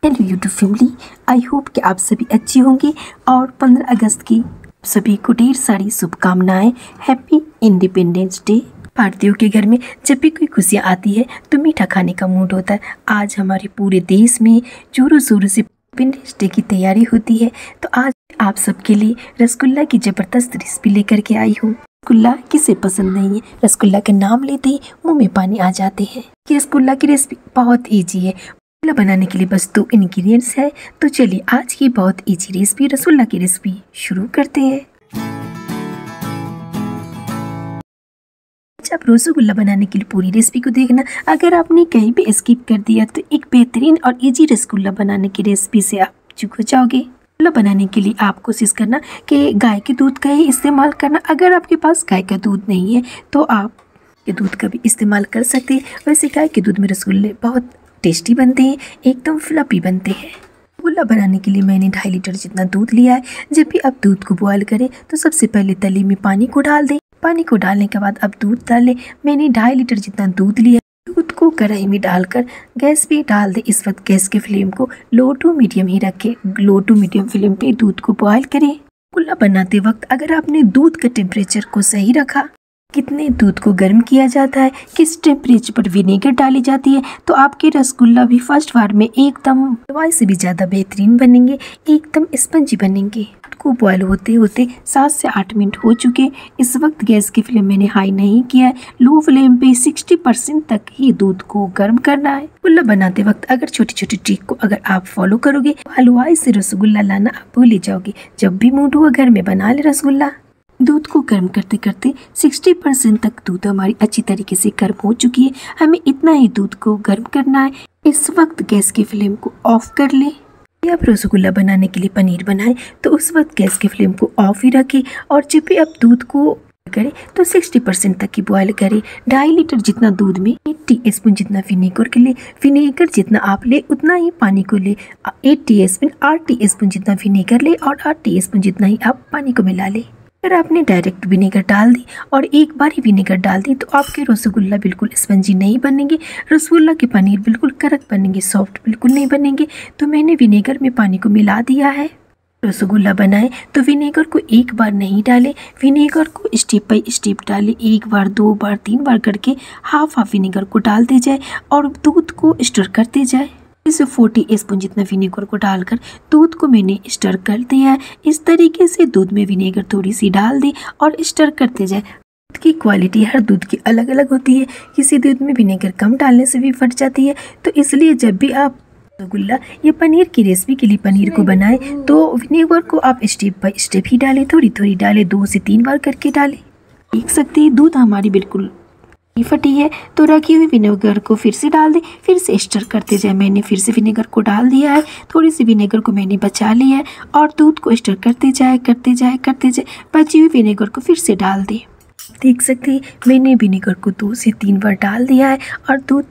Hello YouTube family, I hope कि आप सभी अच्छे होंगे और 15 अगस्त की सभी को ढेर सारी शुभकामनाएं। Happy independence day. भारतीयों के घर में जब भी कोई खुशियाँ आती है तो मीठा खाने का मूड होता है। आज हमारे पूरे देश में जोरों शोरों से इंडिपेंडेंस डे की तैयारी होती है, तो आज आप सबके लिए रसगुल्ला की जबरदस्त रेसिपी लेकर के आई हूँ। रसगुल्ला किसे पसंद नहीं है। रसगुल्ला के नाम लेते ही मुंह में पानी आ जाते हैं। कि रसगुल्ला की रेसिपी बहुत ईजी है। रसगुल्ला बनाने के लिए बस 2 इंग्रेडिएंट्स है। तो चलिए आज की बहुत इजी रेसिपी रसगुल्ला की रेसिपी शुरू करते हैं। जब रसगुल्ला बनाने के लिए पूरी रेसिपी को देखना, अगर आपने कहीं भी स्किप कर दिया तो एक बेहतरीन और इजी रसगुल्ला बनाने की रेसिपी से आप चूक हो जाओगे। रसगुल्ला बनाने के लिए आप कोशिश करना कि गाय के दूध का ही इस्तेमाल करना। अगर आपके पास गाय का दूध नहीं है तो आप के दूध का भी इस्तेमाल कर सकते हैं। वैसे गाय के दूध में रसगुल्ले बहुत टेस्टी बनते हैं, एकदम फ्लफी बनते हैं। रसगुल्ला बनाने के लिए मैंने 2.5 लीटर जितना दूध लिया है। जब भी आप दूध को बॉयल करें तो सबसे पहले तले में पानी को डाल दें। पानी को डालने के बाद अब दूध डाल लें। मैंने 2.5 लीटर जितना दूध लिया। दूध को कढ़ाई में डालकर गैस पे डाल दें। इस वक्त गैस के फ्लेम को लो टू मीडियम ही रखें। लो टू मीडियम फ्लेम पे दूध को बॉयल करें। रसगुल्ला बनाते वक्त अगर आपने दूध का टेम्परेचर को सही रखा, कितने दूध को गर्म किया जाता है, किस टेम्परेचर पर विनेगर डाली जाती है, तो आपके रसगुल्ला भी फर्स्ट बार में एकदम दवाई से भी ज़्यादा बेहतरीन बनेंगे, एकदम स्पंजी बनेंगे। दूध को बॉयल होते होते 7 से 8 मिनट हो चुके। इस वक्त गैस की फ्लेम मैंने हाई नहीं किया है, लो फ्लेम पे 60% तक ही दूध को गर्म करना है। रसगुल्ला बनाते वक्त अगर छोटी छोटी ट्रिक को अगर आप फॉलो करोगे तो हलवाई से रसगुल्ला लाना आप भूल ही जाओगे। जब भी मूड हुआ घर में बना ले रसगुल्ला। दूध को गर्म करते करते 60% तक दूध हमारी अच्छी तरीके से गर्म हो चुकी है। हमें इतना ही दूध को गर्म करना है। इस वक्त गैस की फ्लेम को ऑफ कर लें। आप रसगुल्ला बनाने के लिए पनीर बनाएं तो उस वक्त गैस की फ्लेम को ऑफ ही रखें और जब भी आप दूध को करें तो 60% तक की बॉयल करें। 2.5 लीटर जितना दूध में 1 टीस्पून जितना विनेगर के लिए, विनेगर जितना आप ले उतना ही पानी को ले। 8 टीस्पून जितना विनेगर ले और 8 टीस्पून जितना ही आप पानी को मिला ले। अगर आपने डायरेक्ट विनेगर डाल दी और एक बार ही विनेगर डाल दी तो आपके रसगुल्ला बिल्कुल स्पंजी नहीं बनेंगे। रसगुल्ला के पनीर बिल्कुल कड़क बनेंगे, सॉफ्ट बिल्कुल नहीं बनेंगे। तो मैंने विनेगर में पानी को मिला दिया है। रसगुल्ला बनाए तो विनेगर को एक बार नहीं डालें, विनेगर को स्टेप बाय स्टेप डालें। 1 बार 2 बार 3 बार करके हाफ विनेगर को डालते जाए और दूध को स्टर करते जाए। इसे 40 स्पून जितना विनेगर को डालकर दूध को मैंने स्टर कर दिया है। इस तरीके से दूध में विनेगर थोड़ी सी डाल दी और स्टर करते जाए। दूध की क्वालिटी हर दूध की अलग अलग होती है। किसी दूध में विनेगर कम डालने से भी फट जाती है। तो इसलिए जब भी आप रसगुल्ला या पनीर की रेसिपी के लिए पनीर को बनाएं तो विनेगर को आप स्टेप बाय स्टेप ही डालें, थोड़ी थोड़ी डालें, 2 से 3 बार करके डालें। देख सकते हैं दूध हमारी बिल्कुल फटी है तो रखी हुई विनेगर को फिर से डाल दें, फिर से स्टर करते जाए। मैंने फिर से विनेगर को डाल दिया है, थोड़ी सी विनेगर को मैंने बचा लिया है और दूध को स्टर करते जाए करते जाए करते जाए। बची हुई विनेगर को फिर से डाल दें। देख सकते हैं मैंने विनेगर को 2 से 3 बार डाल दिया है और दूध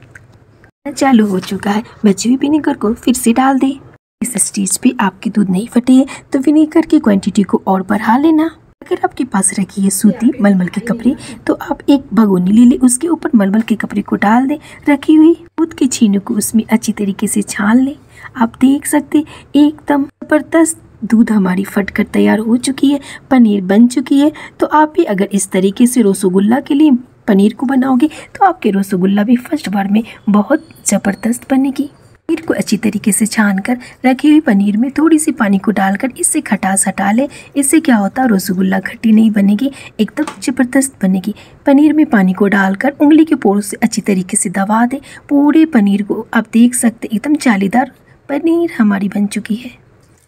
चालू हो चुका है। बची हुई विनेगर को फिर से डाल दें। इस स्टेज पे आपके दूध नहीं फटे है तो विनेगर की क्वांटिटी को और बढ़ा लेना। अगर आपके पास रखी है सूती मलमल के कपड़े तो आप एक भगोनी ले लें, उसके ऊपर मलमल के कपड़े को डाल दें। रखी हुई दूध के छीने को उसमें अच्छी तरीके से छान लें। आप देख सकते एकदम जबरदस्त दूध हमारी फटकर तैयार हो चुकी है, पनीर बन चुकी है। तो आप भी अगर इस तरीके से रसगुल्ला के लिए पनीर को बनाओगे तो आपके रसगुल्ला भी फर्स्ट बार में बहुत ज़बरदस्त बनेगी। पनीर को अच्छी तरीके से छानकर रखी हुई पनीर में थोड़ी सी पानी को डालकर इससे खटास हटा ले। इससे क्या होता है रसगुल्ला खट्टी नहीं बनेगी, एकदम ज़बरदस्त बनेगी। पनीर में पानी को डालकर उंगली के पोरों से अच्छी तरीके से दबा दे पूरे पनीर को। आप देख सकते एकदम जालीदार पनीर हमारी बन चुकी है।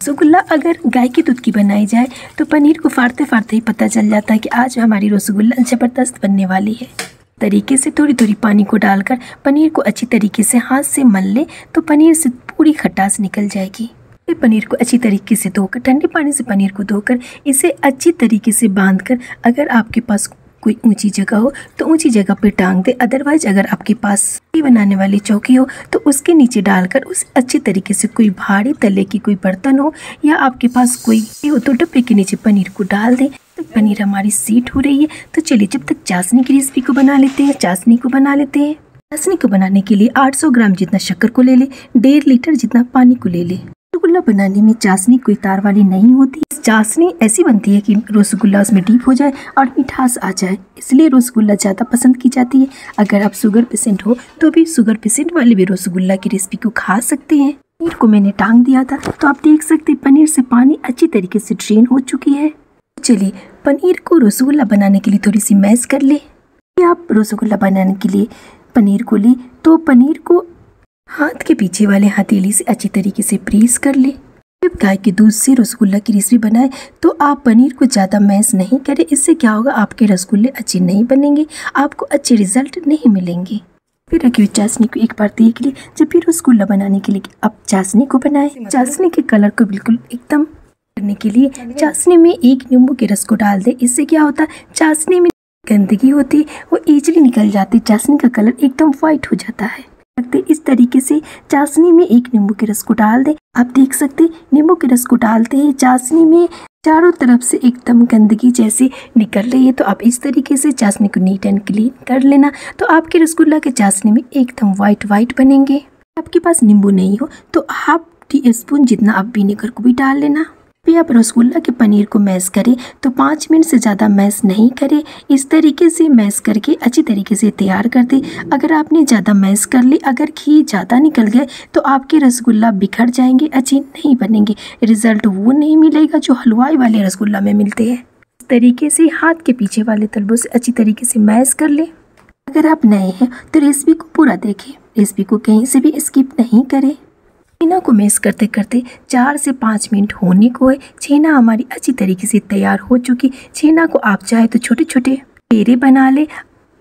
रसगुल्ला अगर गाय के दूध की बनाई जाए तो पनीर को फाड़ते फाड़ते ही पता चल जाता है कि आज हमारी रसगुल्ला ज़बरदस्त बनने वाली है। तरीके से थोड़ी थोड़ी पानी को डालकर पनीर को अच्छी तरीके से हाथ से मल ले तो पनीर से पूरी खटास निकल जाएगी। पनीर को अच्छी तरीके से धोकर, ठंडे पानी से पनीर को धोकर इसे अच्छी तरीके से बांधकर, अगर आपके पास कोई ऊंची जगह हो तो ऊंची जगह पे टांग दे। अदरवाइज अगर आपके पास बनाने वाली चौकी हो तो उसके नीचे डालकर उसे अच्छी तरीके से, कोई भारी तले की कोई बर्तन हो या आपके पास कोई हो तो डब्बे के नीचे पनीर को डाल दे। तो पनीर हमारी सीट हो रही है। तो चलिए जब तक चाशनी की रेसिपी को बना लेते हैं, चाशनी को बना लेते हैं। चाशनी को बनाने के लिए 800 ग्राम जितना शक्कर को ले ले, 1.5 लीटर जितना पानी को ले ले। रसगुल्ला बनाने में चाशनी कोई तार वाली नहीं होती। चाशनी ऐसी बनती है कि रसगुल्ला उसमें डीप हो जाए और मिठास आ जाए, इसलिए रसगुल्ला ज़्यादा पसंद की जाती है। अगर आप शुगर पेशेंट हो तो भी शुगर पेशेंट वाले भी रसगुल्ला की रेसिपी को खा सकते हैं। पनीर को मैंने टांग दिया था तो आप देख सकते हैं पनीर से पानी अच्छी तरीके से ड्रेन हो चुकी है। चलिए पनीर को रसगुल्ला बनाने के लिए थोड़ी सी मैश कर ले। आप रसगुल्ला बनाने के लिए पनीर को ले तो पनीर को हाथ के पीछे वाले हथेली से अच्छी तरीके से प्रेस कर ले। जब गाय के दूध से रसगुल्ला की रेसिपी बनाए तो आप पनीर को ज़्यादा मैश नहीं करें। इससे क्या होगा, आपके रसगुल्ले अच्छे नहीं बनेंगे, आपको अच्छे रिजल्ट नहीं मिलेंगे। फिर रखी हुई चाशनी को एक बार देख ली। जब भी रसगुल्ला बनाने के लिए अब चाशनी को बनाए, चाशनी के कलर को बिल्कुल एकदम करने के लिए चाशनी में 1 नींबू के रस को डाल दे। इससे क्या होता है, चाशनी में गंदगी होती है वो इजीली निकल जाती है, चाशनी का कलर एकदम वाइट हो जाता है। इस तरीके से चाशनी में 1 नींबू के रस को डाल दे। आप देख सकते नींबू के रस को डालते ही चाशनी में चारों तरफ से एकदम गंदगी जैसे निकल रही है। तो आप इस तरीके से चाशनी को नीट एंड क्लीन कर लेना, तो आपके रसगुल्ला के चाशनी में एकदम वाइट बनेंगे। आपके पास नींबू नहीं हो तो हाफ टी स्पून जितना आप विनेगर को भी डाल लेना। फिर आप रसगुल्ला के पनीर को मैश करें तो 5 मिनट से ज़्यादा मैश नहीं करें। इस तरीके से मैश करके अच्छी तरीके से तैयार कर दे। अगर आपने ज़्यादा मैश कर ली, अगर घी ज़्यादा निकल गए तो आपके रसगुल्ला बिखर जाएंगे, अच्छे नहीं बनेंगे, रिजल्ट वो नहीं मिलेगा जो हलवाई वाले रसगुल्ला में मिलते हैं। इस तरीके से हाथ के पीछे वाले तलवों से अच्छी तरीके से मैश कर ले। अगर आप नए हैं तो रेसिपी को पूरा देखें, रेसिपी को कहीं से भी स्किप नहीं करें। छेना को मैश करते करते 4 से 5 मिनट होने को है। छेना हमारी अच्छी तरीके से तैयार हो चुकी। छेना को आप चाहे तो छोटे छोटे पेड़े बना ले,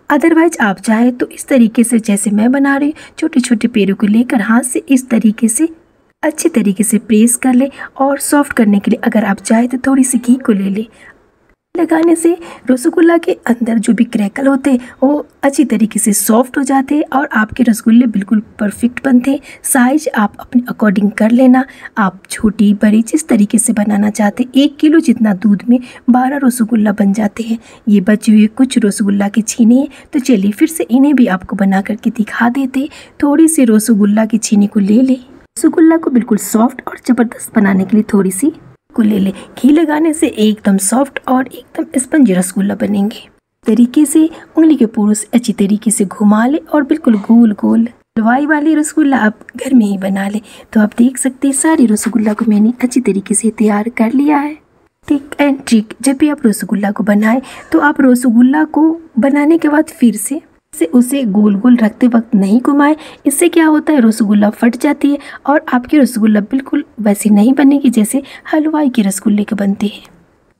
अदरवाइज आप चाहे तो इस तरीके से जैसे मैं बना रही हूँ, छोटे छोटे पेड़ों को लेकर हाथ से इस तरीके से अच्छी तरीके से प्रेस कर ले। और सॉफ्ट करने के लिए अगर आप चाहे तो थोड़ी सी घी को ले ले। लगाने से रसगुल्ला के अंदर जो भी क्रैकल होते हैं वो अच्छी तरीके से सॉफ्ट हो जाते हैं और आपके रसगुल्ले बिल्कुल परफेक्ट बनते हैं। साइज आप अपने अकॉर्डिंग कर लेना, आप छोटी बड़ी जिस तरीके से बनाना चाहते हैं। 1 किलो जितना दूध में 12 रसगुल्ला बन जाते हैं। ये बचे हुए कुछ रसगुल्ला के छीने हैं, तो चलिए फिर से इन्हें भी आपको बना करके दिखा देते। थोड़ी सी रसगुल्ला की छीने को ले ले। रसगुल्ला को बिल्कुल सॉफ्ट और ज़बरदस्त बनाने के लिए थोड़ी सी को ले ले। घी लगाने से एकदम सॉफ्ट और एकदम स्पंजी रसगुल्ला बनेंगे। तरीके से उंगली के पोरों से अच्छी तरीके से घुमा ले और बिल्कुल गोल गोल हलवाई वाली रसगुल्ला आप घर में ही बना ले। तो आप देख सकते हैं सारी रसगुल्ला को मैंने अच्छी तरीके से तैयार कर लिया है। टिक एंड ट्रिक, जब भी आप रसगुल्ला को बनाएं तो आप रसगुल्ला को बनाने के बाद फिर से उसे गोल गोल रखते वक्त नहीं घुमाएं। इससे क्या होता है, रसगुल्ला फट जाती है और आपकी रसगुल्ला बिल्कुल वैसी नहीं बनेगी जैसे हलवाई के रसगुल्ले के बनते हैं।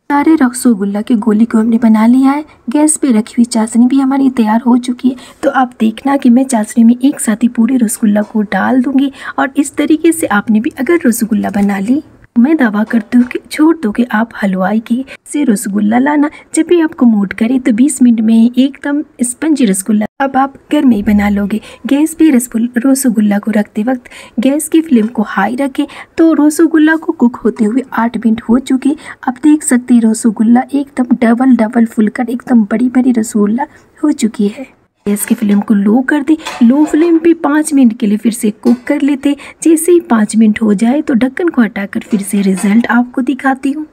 सारे रसगुल्ला के गोली को हमने बना लिया है। गैस पे रखी हुई चाशनी भी हमारी तैयार हो चुकी है। तो आप देखना कि मैं चाशनी में एक साथ ही पूरे रसगुल्ला को डाल दूंगी और इस तरीके से आपने भी अगर रसगुल्ला बना ली, मैं दावा करती हूँ कि छोड़ दो कि आप हलवाई की से रसगुल्ला लाना। जब भी आपको मूड करे तो 20 मिनट में ही एकदम स्पंजी रसगुल्ला अब आप घर में ही बना लोगे। गैस पे रसगुल्ला को रखते वक्त गैस की फ्लेम को हाई रखें। तो रसगुल्ला को कुक होते हुए 8 मिनट हो चुके। आप देख सकते हैं रसगुल्ला एकदम डबल फुलकर एकदम बड़ी बड़ी रसगुल्ला हो चुकी है। गैस की फ्लेम को लो कर दे। लो फ्लेम पे 5 मिनट के लिए फिर से कुक कर लेते। जैसे ही 5 मिनट हो जाए तो ढक्कन को हटाकर फिर से रिजल्ट आपको दिखाती हूँ।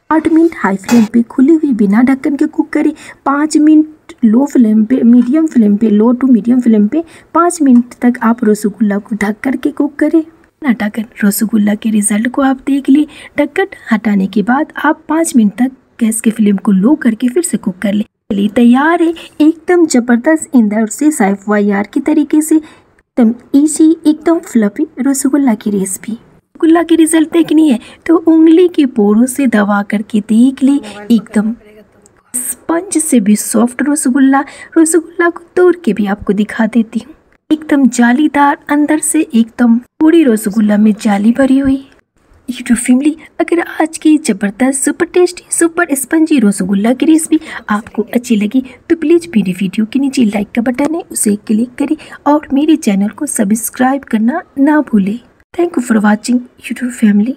8 मिनट हाई फ्लेम पे खुली हुई बिना ढक्कन के कुक करें। 5 मिनट लो फ्लेम पे मीडियम फ्लेम पे, लो टू मीडियम फ्लेम पे 5 मिनट तक आप रसगुल्ला को ढक करके कुक करें। हटाकर रसगुल्ला के रिजल्ट को आप देख लिए। ढक्कन हटाने के बाद आप 5 मिनट तक गैस के फ्लेम को लो करके फिर से कुक कर ले। चलिए तैयार है एकदम जबरदस्त इंदौर से साइफवायार की तरीके से एकदम इजी एकदम फ्लफी रसगुल्ला की रेसिपी। रसगुल्ला की रिजल्ट देखनी है तो उंगली के पोरों से दबा करके देख ले। एकदम स्पंज से भी सॉफ्ट रसगुल्ला को तोड़ के भी आपको दिखा देती हूँ। एकदम जालीदार, अंदर से एकदम पूरी रसगुल्ला में जाली भरी हुई। यूट्यूब फैमिली, अगर आज की ज़बरदस्त super tasty super spongy rasgulla की रेसिपी आपको अच्छी लगी तो प्लीज़ मेरी वीडियो के नीचे लाइक का बटन है उसे क्लिक करें और मेरे चैनल को सब्सक्राइब करना ना भूलें। Thank you for watching YouTube family.